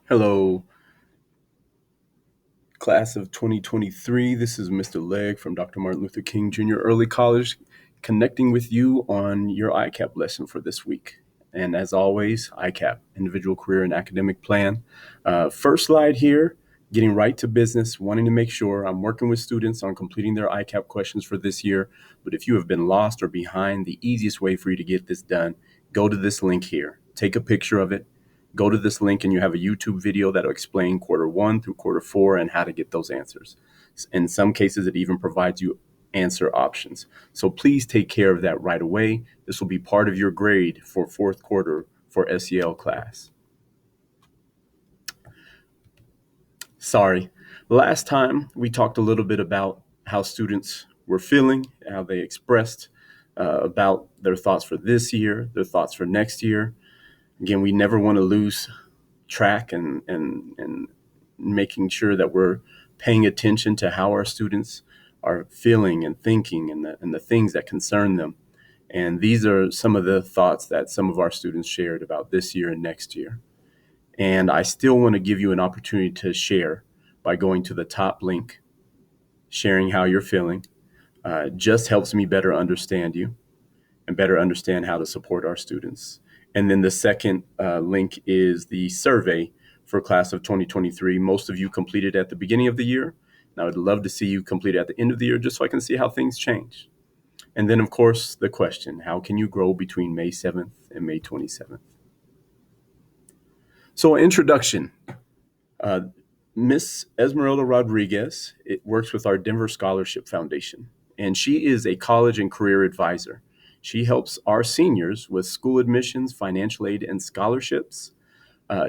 Hello, class of 2023. This is Mr. Legg from Dr. Martin Luther King Jr. Early College, connecting with you on your ICAP lesson for this week. And as always, ICAP, Individual Career and Academic Plan. First slide here, getting right to business, wanting to make sure I'm working with students on completing their ICAP questions for this year. But if you have been lost or behind, the easiest way for you to get this done, go to this link here. Take a picture of it. Go to this link and you have a YouTube video that'll explain quarter 1 through quarter 4 and how to get those answers. In some cases, it even provides you answer options. So please take care of that right away. This will be part of your grade for fourth quarter for SEL class. Sorry. Last time we talked a little bit about how students were feeling, how they expressed about their thoughts for this year, their thoughts for next year. Again, we never want to lose track and making sure that we're paying attention to how our students are feeling and thinking and the things that concern them. And these are some of the thoughts that some of our students shared about this year and next year. And I still want to give you an opportunity to share by going to the top link. Sharing how you're feeling just helps me better understand you and better understand how to support our students. And then the second link is the survey for class of 2023. Most of you completed at the beginning of the year. And I would love to see you complete at the end of the year just so I can see how things change. And then, of course, the question, how can you grow between May 7th and May 27th? So introduction. Miss Esmeralda Rodriguez works with our Denver Scholarship Foundation, and she is a college and career advisor. She helps our seniors with school admissions, financial aid, and scholarships.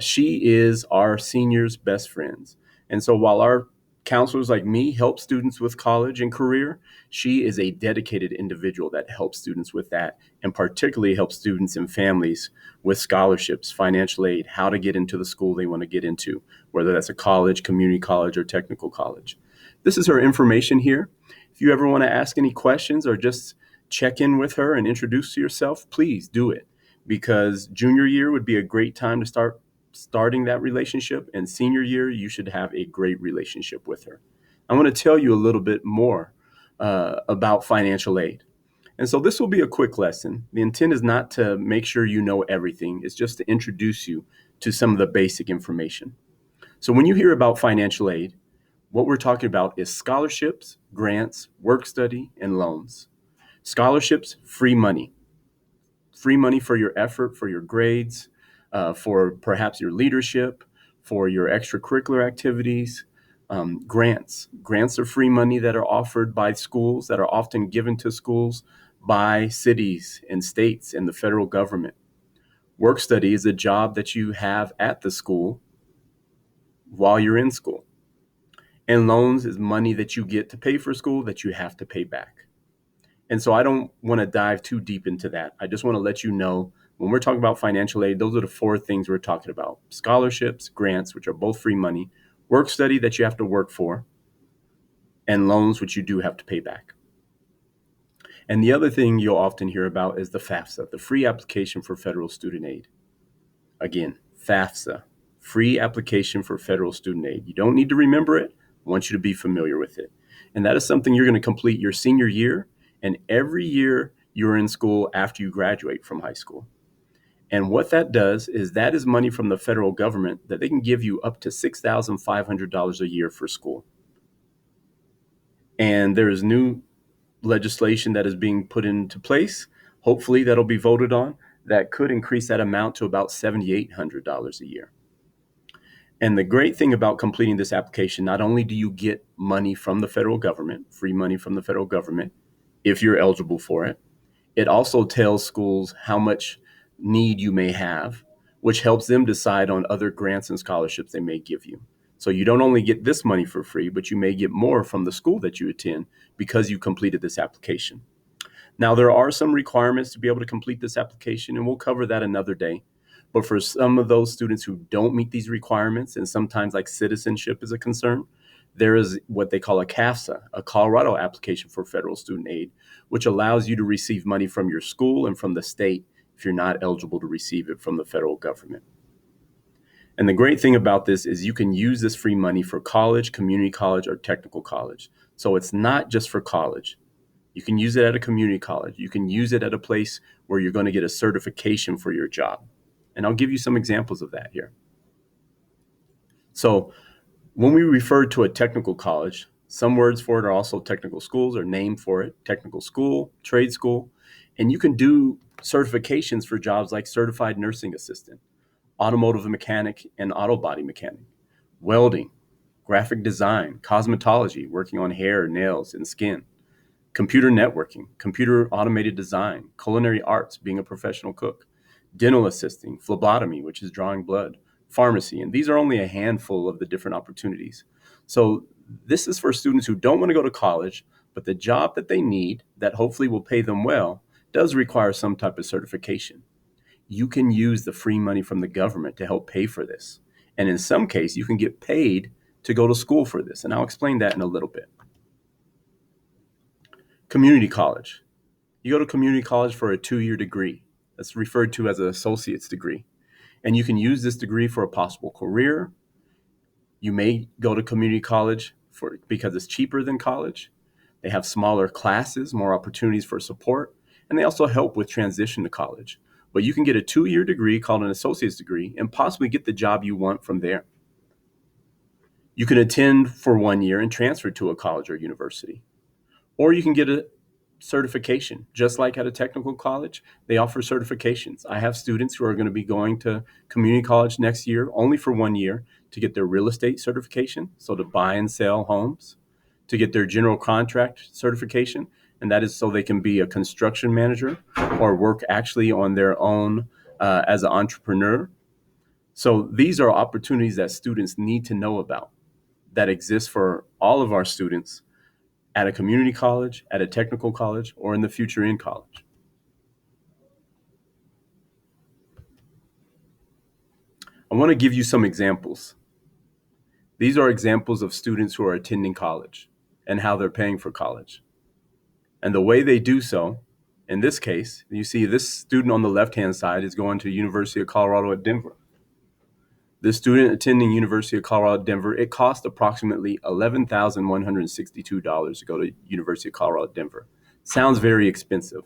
She is our seniors' best friends. And so while our counselors like me help students with college and career, she is a dedicated individual that helps students with that, and particularly helps students and families with scholarships, financial aid, how to get into the school they want to get into, whether that's a college, community college, or technical college. This is her information here. If you ever want to ask any questions or just check in with her and introduce yourself, please do it, because junior year would be a great time to starting that relationship, and senior year, you should have a great relationship with her. I want to tell you a little bit more about financial aid. And so this will be a quick lesson. The intent is not to make sure you know everything. It's just to introduce you to some of the basic information. So when you hear about financial aid, what we're talking about is scholarships, grants, work study, and loans. Scholarships, free money for your effort, for your grades, for perhaps your leadership, for your extracurricular activities. Grants are free money that are offered by schools, that are often given to schools by cities and states and the federal government. Work study is a job that you have at the school while you're in school. And loans is money that you get to pay for school that you have to pay back. And so I don't want to dive too deep into that. I just want to let you know when we're talking about financial aid, those are the four things we're talking about: scholarships, grants, which are both free money, work study that you have to work for, and loans, which you do have to pay back. And the other thing you'll often hear about is the FAFSA, the free application for federal student aid. Again, FAFSA, free application for federal student aid. You don't need to remember it. I want you to be familiar with it. And that is something you're going to complete your senior year and every year you're in school after you graduate from high school. And what that does is that is money from the federal government that they can give you up to $6,500 a year for school. And there is new legislation that is being put into place, hopefully that'll be voted on, that could increase that amount to about $7,800 a year. And the great thing about completing this application, not only do you get money from the federal government, free money from the federal government, if you're eligible for it, it also tells schools how much need you may have, which helps them decide on other grants and scholarships they may give you. So you don't only get this money for free, but you may get more from the school that you attend because you completed this application. Now, there are some requirements to be able to complete this application, and we'll cover that another day. But for some of those students who don't meet these requirements, and sometimes like citizenship is a concern, there is what they call a CAFSA, a Colorado application for federal student aid, which allows you to receive money from your school and from the state if you're not eligible to receive it from the federal government. And the great thing about this is you can use this free money for college, community college, or technical college. So it's not just for college. You can use it at a community college. You can use it at a place where you're going to get a certification for your job. And I'll give you some examples of that here. So when we refer to a technical college, some words for it are also technical schools or named for it, technical school, trade school. And you can do certifications for jobs like certified nursing assistant, automotive mechanic and auto body mechanic, welding, graphic design, cosmetology, working on hair, nails, and skin, computer networking, computer automated design, culinary arts, being a professional cook, dental assisting, phlebotomy, which is drawing blood, pharmacy. And these are only a handful of the different opportunities. So this is for students who don't want to go to college, but the job that they need that hopefully will pay them well does require some type of certification. You can use the free money from the government to help pay for this. And in some case, you can get paid to go to school for this. And I'll explain that in a little bit. Community college. You go to community college for a 2-year degree. That's referred to as an associate's degree. And you can use this degree for a possible career. You may go to community college because it's cheaper than college. They have smaller classes, more opportunities for support, and they also help with transition to college. But you can get a 2-year degree called an associate's degree and possibly get the job you want from there. You can attend for 1 year and transfer to a college or university. Or you can get a certification. Just like at a technical college, they offer certifications. I have students who are going to be going to community college next year only for 1 year to get their real estate certification, so to buy and sell homes, to get their general contract certification, and that is so they can be a construction manager or work actually on their own as an entrepreneur. So these are opportunities that students need to know about that exist for all of our students at a community college, at a technical college, or in the future in college. I want to give you some examples. These are examples of students who are attending college and how they're paying for college. And the way they do so, in this case, you see this student on the left-hand side is going to University of Colorado at Denver. This student attending University of Colorado at Denver, it cost approximately $11,162 to go to University of Colorado at Denver. Sounds very expensive.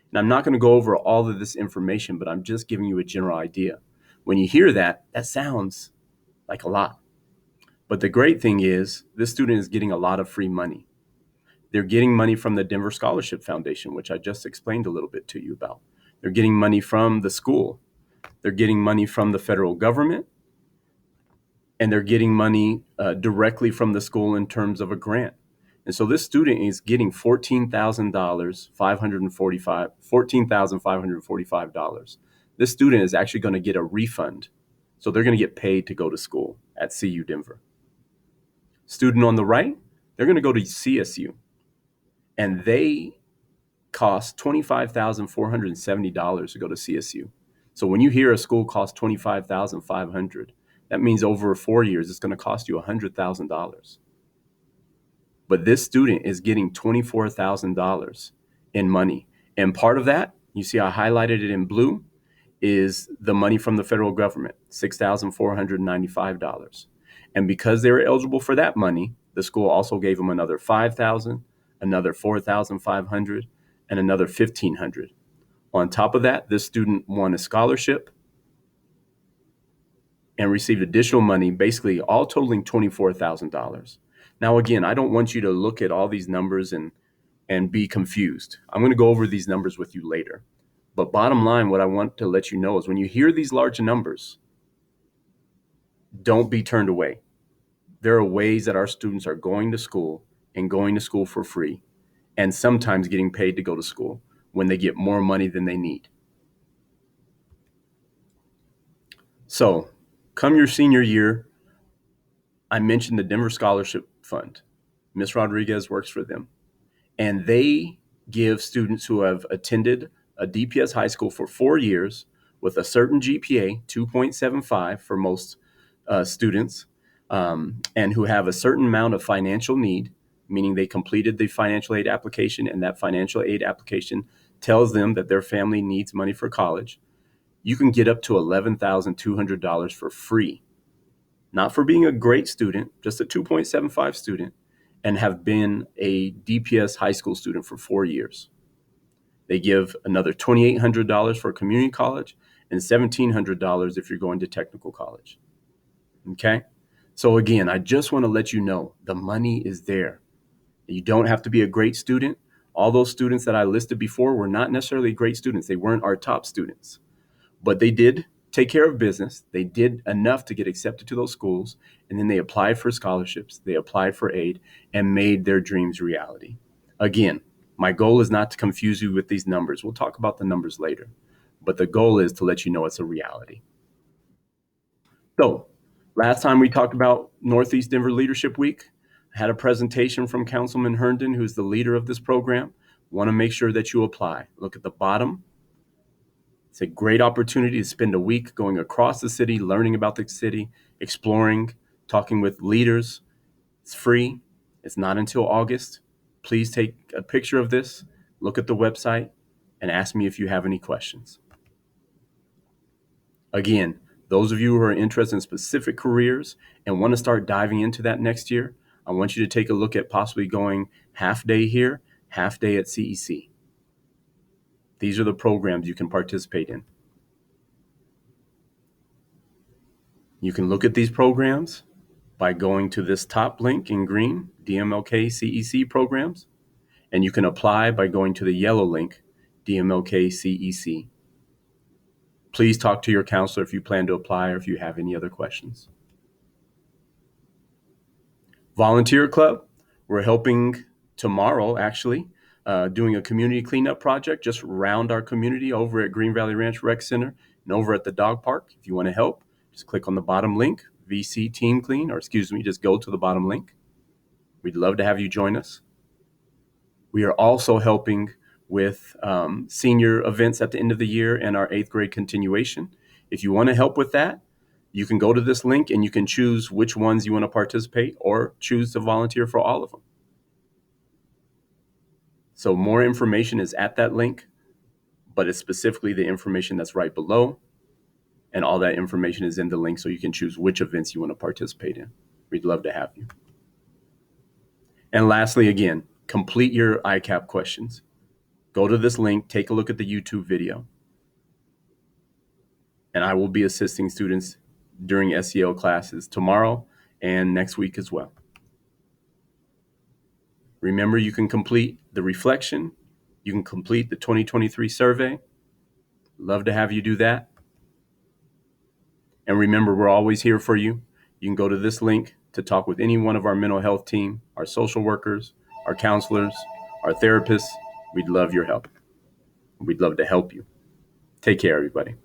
And I'm not going to go over all of this information, but I'm just giving you a general idea. When you hear that, that sounds like a lot. But the great thing is this student is getting a lot of free money. They're getting money from the Denver Scholarship Foundation, which I just explained a little bit to you about. They're getting money from the school. They're getting money from the federal government. And they're getting money directly from the school in terms of a grant. And so this student is getting $14,545. This student is actually going to get a refund. So they're going to get paid to go to school at CU Denver. Student on the right, they're going to go to CSU. And they cost $25,470 to go to CSU. So when you hear a school costs $25,500, that means over 4 years, it's going to cost you $100,000. But this student is getting $24,000 in money. And part of that, you see I highlighted it in blue, is the money from the federal government, $6,495. And because they were eligible for that money, the school also gave them another $5,000, another $4,500, and another $1,500. On top of that, this student won a scholarship and received additional money, basically all totaling $24,000. Now, again, I don't want you to look at all these numbers and be confused. I'm going to go over these numbers with you later. But bottom line, what I want to let you know is when you hear these large numbers, don't be turned away. There are ways that our students are going to school and going to school for free, and sometimes getting paid to go to school when they get more money than they need. So, come your senior year, I mentioned the Denver Scholarship Fund. Ms. Rodriguez works for them. And they give students who have attended a DPS high school for 4 years with a certain GPA, 2.75 for most students, and who have a certain amount of financial need, meaning they completed the financial aid application, and that financial aid application tells them that their family needs money for college. You can get up to $11,200 for free not for being a great student, just a 2.75 student, and have been a DPS high school student for 4 years. They give another $2,800 for community college and $1,700 if you're going to technical college. Okay? So again, I just want to let you know the money is there. You don't have to be a great student. All those students that I listed before were not necessarily great students. They weren't our top students, but they did take care of business. They did enough to get accepted to those schools, and then they applied for scholarships. They applied for aid and made their dreams reality. Again, my goal is not to confuse you with these numbers. We'll talk about the numbers later, but the goal is to let you know it's a reality. So, last time we talked about Northeast Denver Leadership Week, I had a presentation from Councilman Herndon, who's the leader of this program. Want to make sure that you apply. Look at the bottom. It's a great opportunity to spend a week going across the city, learning about the city, exploring, talking with leaders. It's free. It's not until August. Please take a picture of this, look at the website, and ask me if you have any questions. Again, those of you who are interested in specific careers and want to start diving into that next year, I want you to take a look at possibly going half day here, half day at CEC. These are the programs you can participate in. You can look at these programs by going to this top link in green, DMLK CEC programs, and you can apply by going to the yellow link, DMLK CEC. Please talk to your counselor if you plan to apply or if you have any other questions. Volunteer Club, we're helping tomorrow, actually, doing a community cleanup project just around our community over at Green Valley Ranch Rec Center and over at the dog park. If you want to help, just click on the bottom link, VC Team Clean, or excuse me, just go to the bottom link. We'd love to have you join us. We are also helping with senior events at the end of the year and our 8th grade continuation. If you want to help with that, you can go to this link and you can choose which ones you want to participate or choose to volunteer for all of them. So more information is at that link, but it's specifically the information that's right below. And all that information is in the link so you can choose which events you want to participate in. We'd love to have you. And lastly, again, complete your ICAP questions. Go to this link, take a look at the YouTube video. And I will be assisting students during SEL classes tomorrow and next week as well. Remember, you can complete the reflection. You can complete the 2023 survey. Love to have you do that. And remember, we're always here for you. You can go to this link to talk with any one of our mental health team, our social workers, our counselors, our therapists. We'd love your help. We'd love to help you. Take care, everybody.